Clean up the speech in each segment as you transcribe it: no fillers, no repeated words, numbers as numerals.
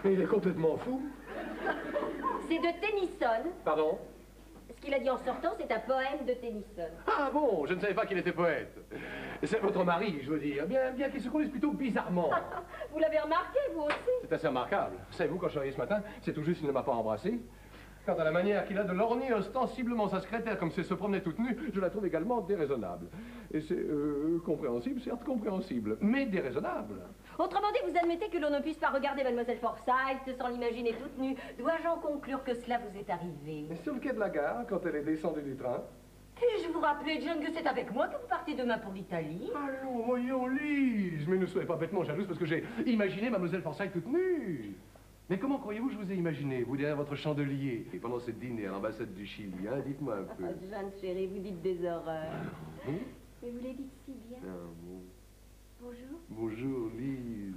Mais il est complètement fou. C'est de Tennyson. Pardon? Ce qu'il a dit en sortant, c'est un poème de Tennyson. Ah bon, je ne savais pas qu'il était poète. C'est votre mari, je veux dire. Bien qu'il se conduise plutôt bizarrement. Vous l'avez remarqué, vous aussi? C'est assez remarquable. Savez-vous, quand je suis arrivé ce matin, c'est tout juste qu'il ne m'a pas embrassé. Quant à la manière qu'il a de lorgner ostensiblement sa secrétaire comme si elle se promenait toute nue, je la trouve également déraisonnable. Et c'est compréhensible, certes compréhensible, mais déraisonnable. Autrement dit, vous admettez que l'on ne puisse pas regarder Mademoiselle Forsyth sans l'imaginer toute nue. Dois-je en conclure que cela vous est arrivé? Et sur le quai de la gare, quand elle est descendue du train. Puis-je vous rappeler, John, que c'est avec moi que vous partez demain pour l'Italie? Allons, voyons, Lise. Mais ne soyez pas bêtement jalouse parce que j'ai imaginé Mademoiselle Forsyth toute nue. Mais comment croyez-vous que je vous ai imaginé, vous derrière votre chandelier, et pendant ce dîner à l'ambassade du Chili, hein? Dites-moi un peu. Oh, John, chérie, vous dites des horreurs. Bon? Mais vous les dites si bien. Ah, bon. Bonjour. Bonjour, Lise.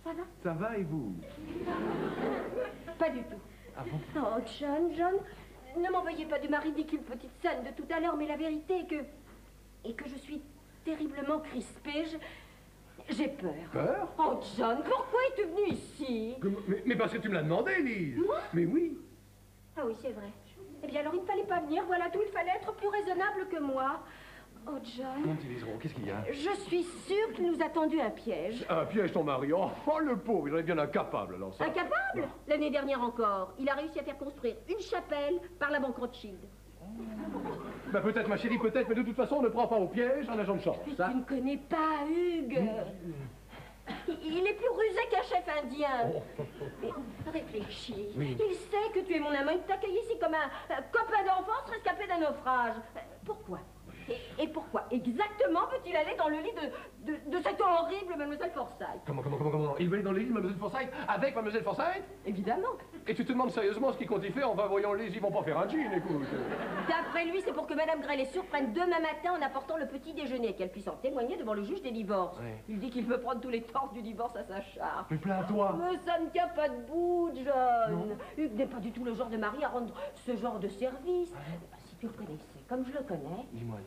Ça va? Ça va et vous? Pas du tout. Ah bon? Oh, John, ne m'envoyez pas de ma ridicule petite scène de tout à l'heure, mais la vérité est que je suis terriblement crispée. J'ai peur. Peur? Oh, John, pourquoi es-tu venu ici? Mais parce que tu me l'as demandé, Lise. Moi? Mais oui. Ah oui, c'est vrai. Eh bien, alors il ne fallait pas venir, voilà tout. Il fallait être plus raisonnable que moi. Oh, John. Mon petit Liseron, qu'est-ce qu'il y a? Je suis sûre qu'il nous a tendu un piège. Un piège, ton mari. Oh, le pauvre, il en est bien incapable, alors ça. Incapable? L'année dernière encore, il a réussi à faire construire une chapelle par la banque Rothschild. Ben peut-être, ma chérie, peut-être, mais de toute façon, on ne prend pas au piège un agent de change. Mais Ça. tu ne connais pas Hugues. Il est plus rusé qu'un chef indien. Mais réfléchis. Oui. Il sait que tu es mon amant. Il t'accueille ici comme un copain d'enfance rescapé d'un naufrage. Pourquoi? Et pourquoi exactement peut-il aller dans le lit de cette horrible Mademoiselle Forsyth? Comment? Il veut aller dans le lit de Mademoiselle Forsyth avec Mademoiselle Forsyth? Évidemment. Et tu te demandes sérieusement ce qu'ils comptent y faire? Enfin, voyons, les ils vont pas faire un jean, écoute. D'après lui, c'est pour que Madame Gray les surprenne demain matin en apportant le petit déjeuner et qu'elle puisse en témoigner devant le juge des divorces. Ouais. Il dit qu'il veut prendre tous les torts du divorce à sa charge. Mais plains-toi. Mais ça ne tient pas debout, John. Hugues n'est pas du tout le genre de mari à rendre ce genre de service. Si tu le connaissais comme je le connais, Dis-moi.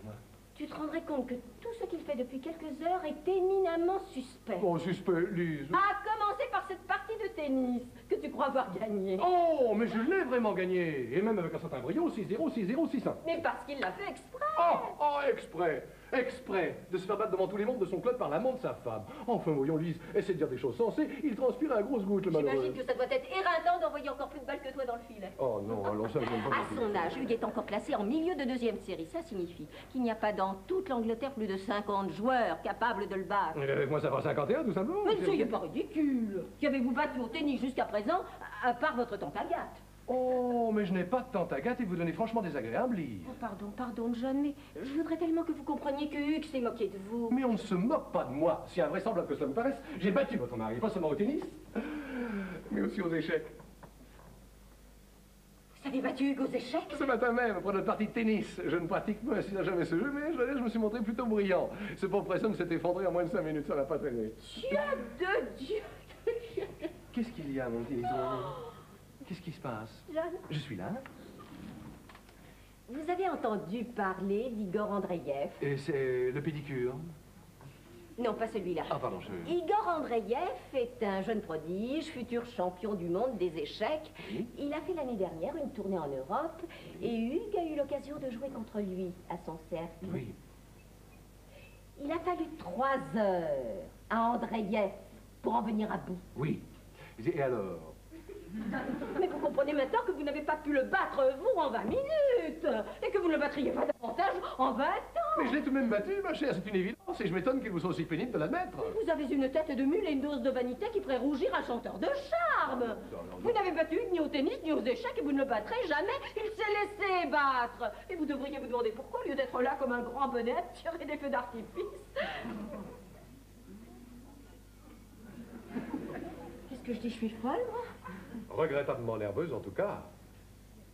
tu te rendrais compte que tout ce qu'il fait depuis quelques heures est éminemment suspect. Oh, suspect, Lise. À commencer par cette partie de tennis que tu crois avoir gagnée. Oh, mais je l'ai vraiment gagné. Et même avec un certain brio, 6-0, 6-0, 6-1. Mais parce qu'il l'a fait exprès. Exprès de se faire battre devant tous les membres de son club par l'amant de sa femme. Enfin, voyons, Lise, essaie de dire des choses sensées. Il transpire à grosses gouttes, le malheureux. J'imagine que ça doit être éreintant d'envoyer encore plus de balles que toi dans le filet. Oh non, alors ça, je n'aime pas. À son âge, Hugues est encore classé en milieu de deuxième série. Ça signifie qu'il n'y a pas dans toute l'Angleterre plus de 50 joueurs capables de le battre. Mais avec moi, ça fera 51, tout simplement. Mais ne soyez pas ridicule. Qui avez-vous battu au tennis jusqu'à présent, à part votre tante Agathe? Oh, mais je n'ai pas de tante Agathe et vous donnez franchement désagréable, Lise. Oh, pardon, John, mais je voudrais tellement que vous compreniez que Hugues s'est moqué de vous. Mais on ne se moque pas de moi, si invraisemblable que cela vous paraisse. J'ai battu votre mari, pas seulement au tennis, mais aussi aux échecs. Vous avez battu Hugues aux échecs? Ce matin même, après notre partie de tennis, je ne pratique pas ainsi jamais ce jeu, mais je me suis montré plutôt brillant. Ce pauvre personne s'est effondré en moins de 5 minutes, ça n'a pas traîné. Dieu de Dieu. Qu'est-ce qu'il y a, mon petit Lison? Qu'est-ce qui se passe? John, Je suis là. vous avez entendu parler d'Igor Andreïev? Et c'est le pédicure? Non, pas celui-là. Ah, pardon, Igor Andreïev est un jeune prodige, futur champion du monde des échecs. Oui. Il a fait l'année dernière une tournée en Europe et Hugues a eu l'occasion de jouer contre lui à son cercle. Oui. Il a fallu 3 heures à Andreïev pour en venir à bout. Oui. Et alors? Mais vous comprenez maintenant que vous n'avez pas pu le battre, vous, en 20 minutes, et que vous ne le battriez pas davantage en 20 ans. Mais je l'ai tout de même battu, ma chère, c'est une évidence, et je m'étonne qu'il vous soit aussi pénible de l'admettre. Vous avez une tête de mule et une dose de vanité qui ferait rougir un chanteur de charme. Vous n'avez battu Hugues ni au tennis ni aux échecs et vous ne le battrez jamais. Il s'est laissé battre. Et vous devriez vous demander pourquoi, au lieu d'être là comme un grand bonnet, tirer des feux d'artifice. Qu'est-ce que je dis, je suis folle, moi? Regrettablement nerveuse, en tout cas.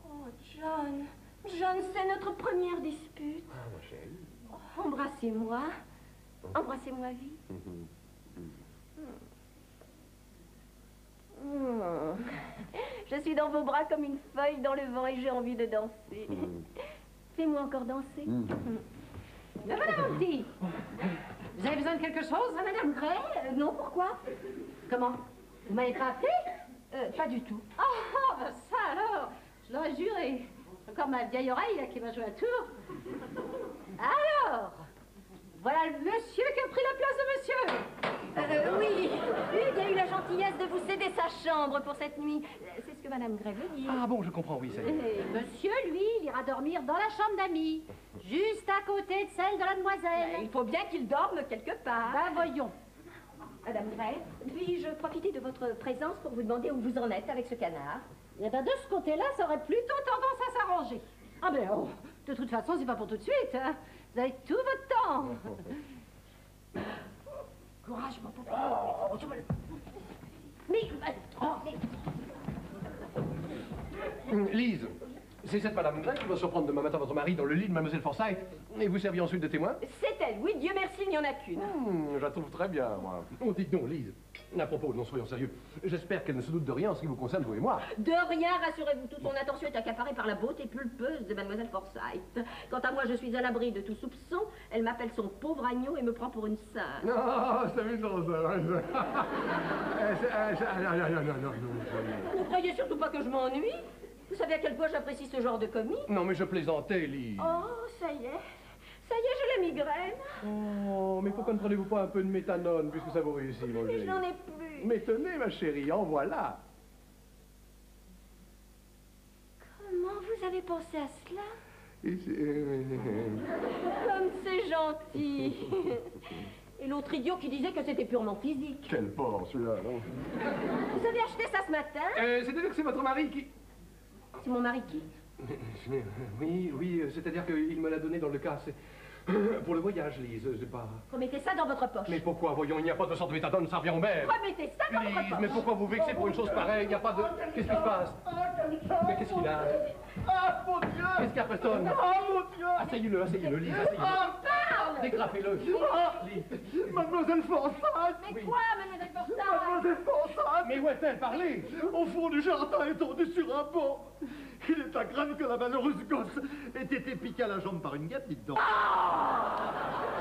Oh, John, c'est notre première dispute. Ah, ma chérie. Oh, embrassez-moi. Embrassez-moi vite. Je suis dans vos bras comme une feuille dans le vent et j'ai envie de danser. Fais-moi encore danser. Ben voilà, mon petit. Vous avez besoin de quelque chose? Ah, Madame Gray? Non, pourquoi? Comment? Vous m'avez pas appelé? Pas du tout. Oh, ben ça alors, je l'aurais juré. Encore ma vieille oreille là, qui m'a joué un tour. Alors, voilà le monsieur qui a pris la place de monsieur. Oui, il a eu la gentillesse de vous céder sa chambre pour cette nuit. C'est ce que Madame Gray veut dire. Ah bon, je comprends, oui, ça y est. Et monsieur, lui, il ira dormir dans la chambre d'amis, juste à côté de celle de la demoiselle. Il faut bien qu'il dorme quelque part. Ben voyons. Madame Gray, puis-je profiter de votre présence pour vous demander où vous en êtes avec ce canard? Eh ben de ce côté-là, ça aurait plutôt tendance à s'arranger. Ah ben oh, de toute façon, c'est pas pour tout de suite. Hein. Vous avez tout votre temps. Courage, mon pauvre. Lise, c'est cette Madame Gray qui va surprendre demain matin votre mari dans le lit de Mademoiselle Forsyth et vous servir ensuite de témoin? C'est elle, oui, Dieu merci, il n'y en a qu'une. Je la trouve très bien, moi. Oh, dites donc, Lise. À propos, non, soyons sérieux. J'espère qu'elle ne se doute de rien en ce qui vous concerne, vous et moi. De rien, rassurez-vous, toute son attention est accaparée par la beauté pulpeuse de Mademoiselle Forsyth. Quant à moi, je suis à l'abri de tout soupçon. Elle m'appelle son pauvre agneau et me prend pour une sainte. Non, c'est amusant, ça. Non. Vous croyez surtout pas que je m'ennuie? Vous savez à quel point j'apprécie ce genre de commis? Non, mais je plaisantais, Lise. Oh, ça y est, j'ai la migraine. Oh, mais pourquoi ne prenez-vous pas un peu de méthanone, puisque ça vous réussit, mon Mais chéri? je n'en ai plus. Mais tenez, ma chérie, en voilà. Comment vous avez pensé à cela? Et Comme c'est gentil. Et l'autre idiot qui disait que c'était purement physique. quel porc, celui-là, non? Vous avez acheté ça ce matin? C'est-à-dire que c'est votre mari qui... C'est mon mari qui? Oui, c'est-à-dire qu'il me l'a donné dans le cas, c'est... Pour le voyage, Lise, c'est pas... Remettez ça dans votre poche. Mais pourquoi, voyons, il n'y a pas de sorte de méthadone, ça revient au même. Remettez ça dans votre Lise, poche. mais pourquoi vous vexez pour une chose pareille? Il n'y a pas de... Qu'est-ce qui se passe? Mais qu'est-ce qu'il a? Ah, mon Dieu! Qu'est-ce qu'il y a, Preston? Oh, mon Dieu! Asseyez-le, Lise, asseyez-le. Parle! Dégrafez-le. Lise. Mademoiselle Forsyth! Mais quoi, Mademoiselle Forsyth? Mademoiselle Forsyth! Mais où est-elle? Parlez! Au fond du jardin, étendue sur un banc. Il est à craindre que la malheureuse gosse ait été piquée à la jambe par une guêpe, dites donc.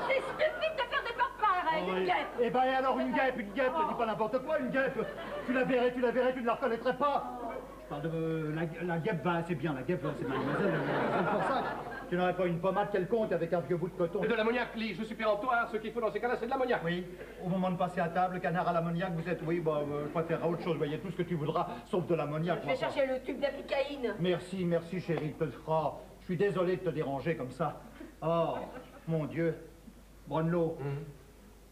C'est stupide de faire des portes pareilles, une guêpe. Eh ben, et alors une guêpe, ne dis pas n'importe quoi, une guêpe. Tu la verrais, tu ne la reconnaîtrais pas. Je parle de la guêpe, bah, c'est bien, la guêpe, c'est mademoiselle Forsyth. Tu n'aurais pas une pommade quelconque avec un vieux bout de coton? De l'ammoniac, Lise, je suis péremptoire. Ce qu'il faut dans ces cas-là, c'est de l'ammoniac. Oui, au moment de passer à table, canard à l'ammoniac, vous êtes, oui, bah, je préférerais autre chose, vous voyez, tout ce que tu voudras, sauf de l'ammoniac. Je vais chercher le tube d'applicaïne. Merci, chérie, je suis désolé de te déranger comme ça. Oh, mon Dieu. Brunelot,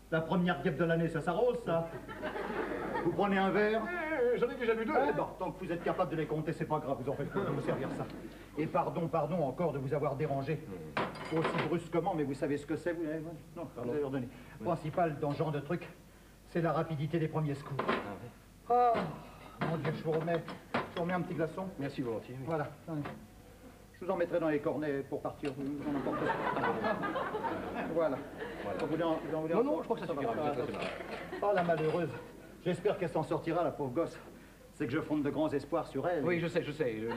la première guêpe de l'année, ça s'arrose, ça. Vous prenez un verre? J'en ai déjà vu deux. Eh ben, tant que vous êtes capable de les compter, c'est pas grave, vous en faites pas, je vais vous servir ça. Et pardon encore de vous avoir dérangé. Aussi brusquement, mais vous savez ce que c'est, vous? Non, vous allez leur donner. Le principal dans ce genre de truc, c'est la rapidité des premiers secours. Oh, mon Dieu, je vous remets un petit glaçon. Merci volontiers. Oui. Voilà. Je vous en mettrai dans les cornets pour partir. Vous en emportez. Voilà. Vous voulez Non, je crois que ça suffira. Oh, la malheureuse. J'espère qu'elle s'en sortira, la pauvre gosse. C'est que je fonde de grands espoirs sur elle. Oui, je sais.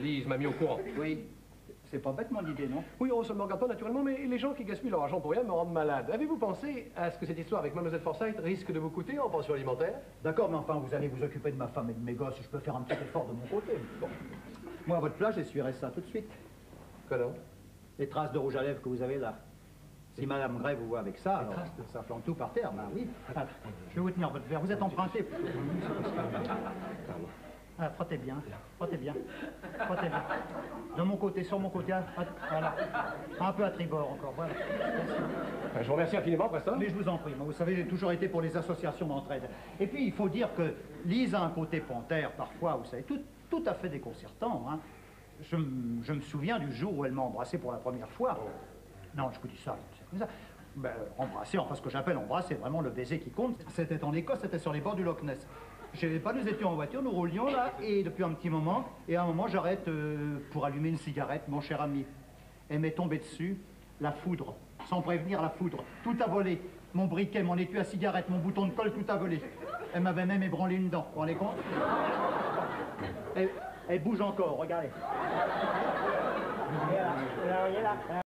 Lise m'a mis au courant. Oui. C'est pas bête, mon idée, non? Oui, on se me regarde pas naturellement, mais les gens qui gaspillent leur argent pour rien me rendent malade. Avez-vous pensé à ce que cette histoire avec Mademoiselle Forsyth risque de vous coûter en pension alimentaire? D'accord, mais enfin, vous allez vous occuper de ma femme et de mes gosses. Je peux faire un petit effort de mon côté. Bon. Moi, à votre place, j'essuierai ça tout de suite. Quoi donc? Les traces de rouge à lèvres que vous avez là. Si Madame Gray vous voit avec ça, alors, ça plante tout par terre, bah oui. Ah, je vais vous tenir votre verre. Vous êtes emprunté. Ah, frottez bien. De mon côté, sur mon côté, voilà. Un peu à tribord encore, voilà. Je vous remercie infiniment, Preston. Mais je vous en prie, moi, vous savez, j'ai toujours été pour les associations d'entraide. Et puis, il faut dire que Lise a un côté panthère, parfois, vous savez, tout à fait déconcertant, hein. Je me souviens du jour où elle m'a embrassé pour la première fois. Non, je vous dis ça, c'est comme ça. Ben, embrasser, enfin ce que j'appelle embrasser, vraiment le baiser qui compte. C'était en Écosse, c'était sur les bords du Loch Ness. Je savais pas, nous étions en voiture, nous roulions là, et depuis un petit moment, et à un moment j'arrête pour allumer une cigarette, mon cher ami. Elle m'est tombée dessus, la foudre, sans prévenir la foudre. Tout a volé. Mon briquet, mon étui à cigarette, mon bouton de colle, tout a volé. Elle m'avait même ébranlé une dent, vous vous rendez compte? Elle bouge encore, regardez. Là, là, là.